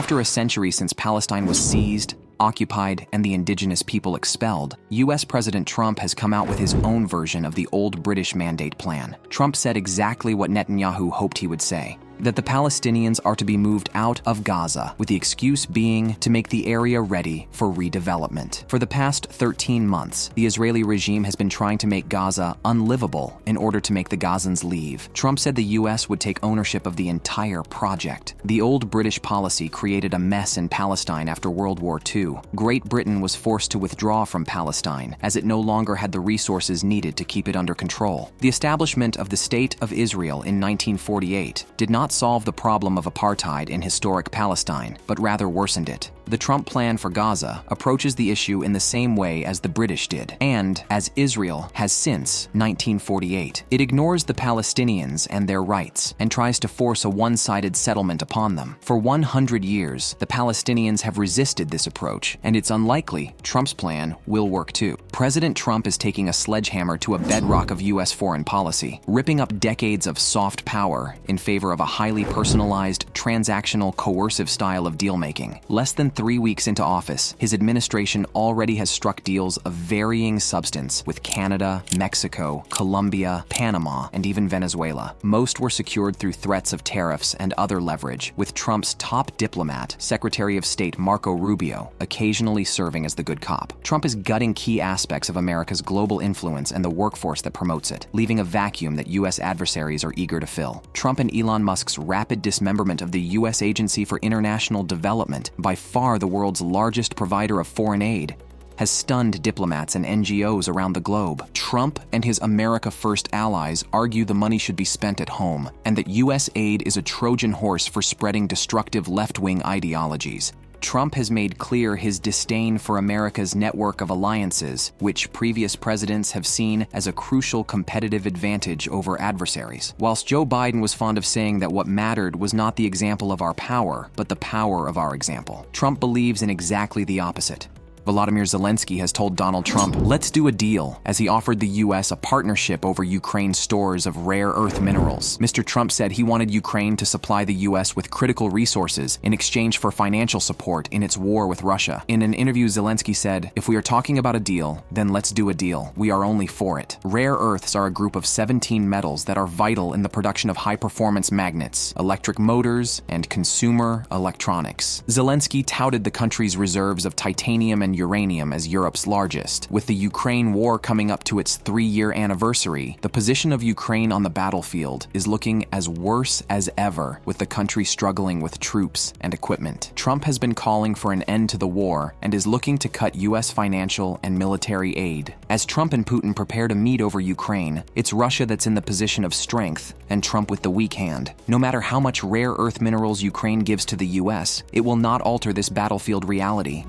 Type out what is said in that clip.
After a century since Palestine was seized, occupied, and the indigenous people expelled, US President Trump has come out with his own version of the old British Mandate plan. Trump said exactly what Netanyahu hoped he would say: that the Palestinians are to be moved out of Gaza, with the excuse being to make the area ready for redevelopment. For the past 13 months, the Israeli regime has been trying to make Gaza unlivable in order to make the Gazans leave. Trump said the US would take ownership of the entire project. The old British policy created a mess in Palestine after World War II. Great Britain was forced to withdraw from Palestine, as it no longer had the resources needed to keep it under control. The establishment of the State of Israel in 1948 did not solve the problem of apartheid in historic Palestine, but rather worsened it. The Trump plan for Gaza approaches the issue in the same way as the British did, and as Israel has since 1948. It ignores the Palestinians and their rights, and tries to force a one-sided settlement upon them. For 100 years, the Palestinians have resisted this approach, and it's unlikely Trump's plan will work too. President Trump is taking a sledgehammer to a bedrock of US foreign policy, ripping up decades of soft power in favor of a highly personalized, transactional, coercive style of deal-making. Less than 3 weeks into office, his administration already has struck deals of varying substance with Canada, Mexico, Colombia, Panama, and even Venezuela. Most were secured through threats of tariffs and other leverage, with Trump's top diplomat, Secretary of State Marco Rubio, occasionally serving as the good cop. Trump is gutting key aspects of America's global influence and the workforce that promotes it, leaving a vacuum that US adversaries are eager to fill. Trump and Elon Musk's rapid dismemberment of the US Agency for International Development, by far the world's largest provider of foreign aid, has stunned diplomats and NGOs around the globe. Trump and his America First allies argue the money should be spent at home, and that US aid is a Trojan horse for spreading destructive left-wing ideologies. Trump has made clear his disdain for America's network of alliances, which previous presidents have seen as a crucial competitive advantage over adversaries. Whilst Joe Biden was fond of saying that what mattered was not the example of our power, but the power of our example, Trump believes in exactly the opposite. Volodymyr Zelensky has told Donald Trump, "Let's do a deal," as he offered the US a partnership over Ukraine's stores of rare earth minerals. Mr. Trump said he wanted Ukraine to supply the US with critical resources in exchange for financial support in its war with Russia. In an interview, Zelensky said, "If we are talking about a deal, then let's do a deal. We are only for it." Rare earths are a group of 17 metals that are vital in the production of high-performance magnets, electric motors, and consumer electronics. Zelensky touted the country's reserves of titanium and uranium as Europe's largest. With the Ukraine war coming up to its 3-year anniversary, the position of Ukraine on the battlefield is looking as worse as ever, with the country struggling with troops and equipment. Trump has been calling for an end to the war and is looking to cut US financial and military aid. As Trump and Putin prepare to meet over Ukraine, it's Russia that's in the position of strength and Trump with the weak hand. No matter how much rare earth minerals Ukraine gives to the US, it will not alter this battlefield reality.